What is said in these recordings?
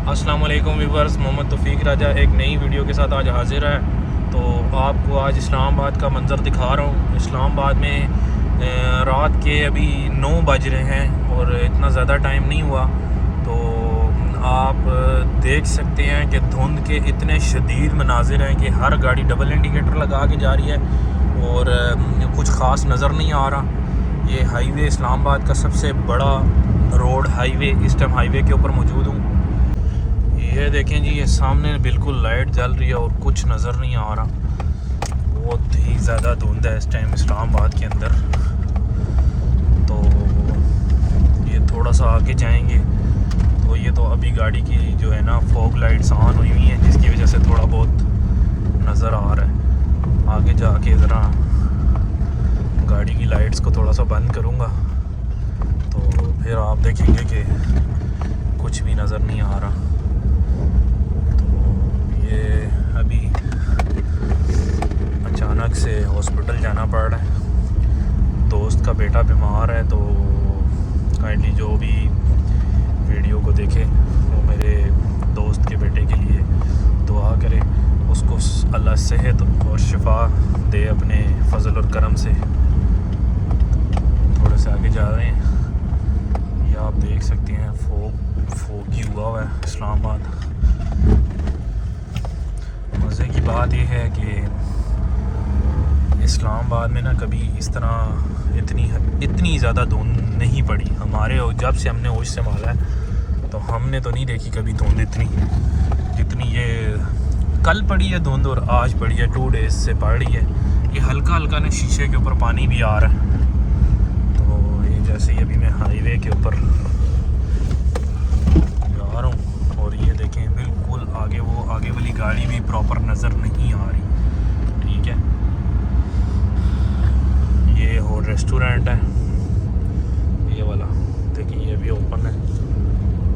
अस्सलाम वालेकुम व्यूवर्स, मोहम्मद तौफीक राजा एक नई वीडियो के साथ आज हाजिर है। तो आपको आज इस्लामाबाद का मंज़र दिखा रहा हूँ। इस्लामाबाद में रात के अभी 9 बज रहे हैं और इतना ज़्यादा टाइम नहीं हुआ। तो आप देख सकते हैं कि धुंध के इतने शदीद मनाजिर हैं कि हर गाड़ी डबल इंडिकेटर लगा के जा रही है और कुछ ख़ास नज़र नहीं आ रहा। ये हाईवे इस्लामाबाद का सबसे बड़ा रोड हाईवे, इस टाइम हाईवे के ऊपर मौजूद हूँ। ये देखें जी, ये सामने बिल्कुल लाइट जल रही है और कुछ नज़र नहीं आ रहा। बहुत ही ज़्यादा धुंध है इस टाइम इस्लामाबाद के अंदर। तो ये थोड़ा सा आगे जाएंगे तो ये तो अभी गाड़ी की जो है ना फॉग लाइट्स ऑन हुई हुई हैं, जिसकी वजह से थोड़ा बहुत नज़र आ रहा है। आगे जाके ज़रा गाड़ी की लाइट्स को थोड़ा सा बंद करूँगा तो फिर आप देखेंगे कि कुछ भी नज़र नहीं आ रहा। ये अभी अचानक से हॉस्पिटल जाना पड़ रहा है। दोस्त का बेटा बीमार है, तो काइंडली जो भी वीडियो को देखे वो मेरे दोस्त के बेटे के लिए दुआ करे, उसको अल्लाह सेहत और शिफा दे अपने फजल और करम से। थोड़े से आगे जा रहे हैं, ये आप देख सकते हैं फोगी हुआ है इस्लामाबाद। मज़े की बात यह है कि इस्लामाबाद में ना कभी इस तरह इतनी ज़्यादा धुंध नहीं पड़ी। हमारे जब से हमने होश संभाला है तो हमने तो नहीं देखी कभी धुंध इतनी जितनी ये कल पड़ी है धुंध, और आज पड़ी है। 2 डेज़ से पड़ रही है। ये हल्का हल्का ना शीशे के ऊपर पानी भी आ रहा है। तो ये जैसे ही अभी मैं हाईवे के ऊपर जा रहा हूँ और ये देखें बिल्कुल आगे वो आगे वाली गाड़ी भी प्रॉपर नज़र नहीं आ रही। ठीक है, ये हो रेस्टोरेंट है ये वाला, देखिए ये भी ओपन है।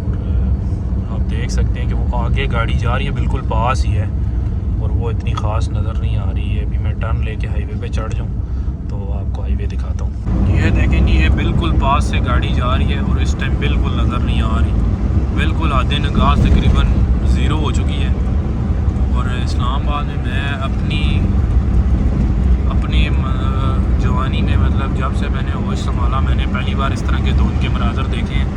और आप देख सकते हैं कि वो आगे गाड़ी जा रही है, बिल्कुल पास ही है और वो इतनी ख़ास नज़र नहीं आ रही है। अभी मैं टर्न लेके हाईवे पे चढ़ जाऊँ तो आपको हाईवे दिखाता हूँ। ये देखें जी, ये बिल्कुल पास से गाड़ी जा रही है और इस टाइम बिल्कुल नज़र नहीं आ रही। बिल्कुल आधे निगाह तकरीबन ज़ीरो हो चुकी है। और इस्लामाबाद में मैं अपनी जवानी में, मतलब जब से मैंने होश संभाला, मैंने पहली बार इस तरह के धुंध के मनाज़र देखे हैं।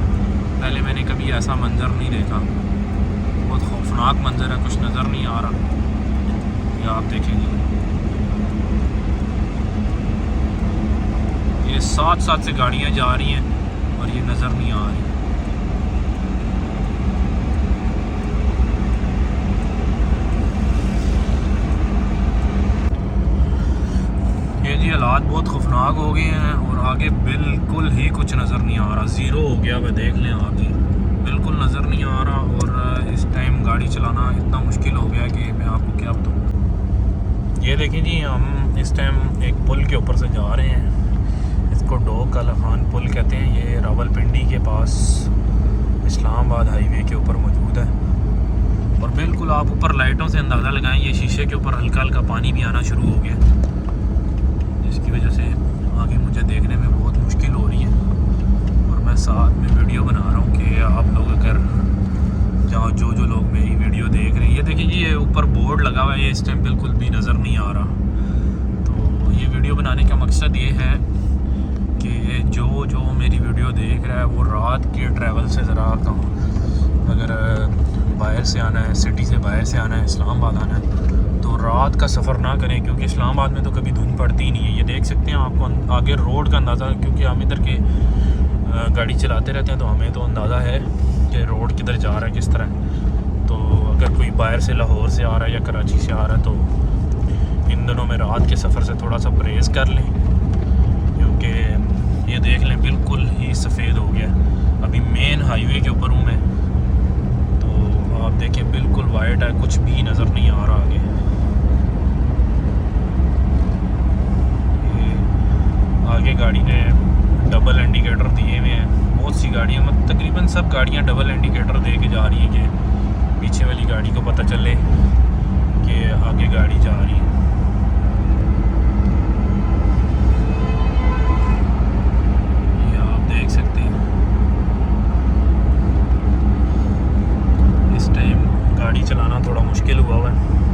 पहले मैंने कभी ऐसा मंज़र नहीं देखा। बहुत खौफनाक मंज़र है, कुछ नज़र नहीं आ रहा। ये आप देखेंगे, ये साथ से गाड़ियाँ जा रही हैं और ये नज़र नहीं आ रही। जी हालात बहुत खौफनाक हो गए हैं और आगे बिल्कुल ही कुछ नज़र नहीं आ रहा। ज़ीरो हो गया, वह देख लें आगे बिल्कुल नज़र नहीं आ रहा। और इस टाइम गाड़ी चलाना इतना मुश्किल हो गया कि मैं आपको क्या बताऊँ। ये देखें जी, हम इस टाइम एक पुल के ऊपर से जा रहे हैं। इसको डोक अल खान पुल कहते हैं। ये रावलपिंडी के पास इस्लामाबाद हाईवे के ऊपर मौजूद है। और बिल्कुल आप ऊपर लाइटों से अंदाज़ा लगाएं, ये शीशे के ऊपर हल्का हल्का पानी भी आना शुरू हो गया, जिसकी वजह से आगे मुझे देखने में बहुत मुश्किल हो रही है। और मैं साथ में वीडियो बना रहा हूँ कि आप लोग अगर जो लोग मेरी वीडियो देख रहे हैं, ये देखिए ये ऊपर बोर्ड लगा हुआ है, ये इस टाइम बिल्कुल भी नज़र नहीं आ रहा। तो ये वीडियो बनाने का मकसद ये है कि जो मेरी वीडियो देख रहा है वो रात के ट्रैवल से ज़रा कम, अगर बाहर से आना है, सिटी से बाहर से आना है, इस्लामाबाद आना है, तो रात का सफ़र ना करें, क्योंकि इस्लामाबाद में तो कभी धुंध पड़ती ही नहीं है। ये देख सकते हैं आपको आगे रोड का अंदाज़ा, क्योंकि हम इधर के गाड़ी चलाते रहते हैं तो हमें तो अंदाज़ा है कि रोड किधर जा रहा है, किस तरह। तो अगर कोई बाहर से लाहौर से आ रहा है या कराची से आ रहा है तो इन दिनों में रात के सफ़र से थोड़ा सा परहेज़ कर लें, क्योंकि ये देख लें बिल्कुल ही सफ़ेद हो गया। अभी मेन हाईवे के ऊपर हूँ मैं, तो आप देखें बिल्कुल वाइट है, कुछ भी नज़र नहीं आ रहा आगे। आगे गाड़ी ने डबल इंडिकेटर दिए हुए हैं। बहुत सी गाड़ियाँ, मतलब तकरीबन सब गाड़ियाँ डबल इंडिकेटर दे के जा रही हैं कि पीछे वाली गाड़ी को पता चले कि आगे गाड़ी जा रही है। ये आप देख सकते हैं इस गाड़ी चलाना थोड़ा मुश्किल हुआ हुआ है।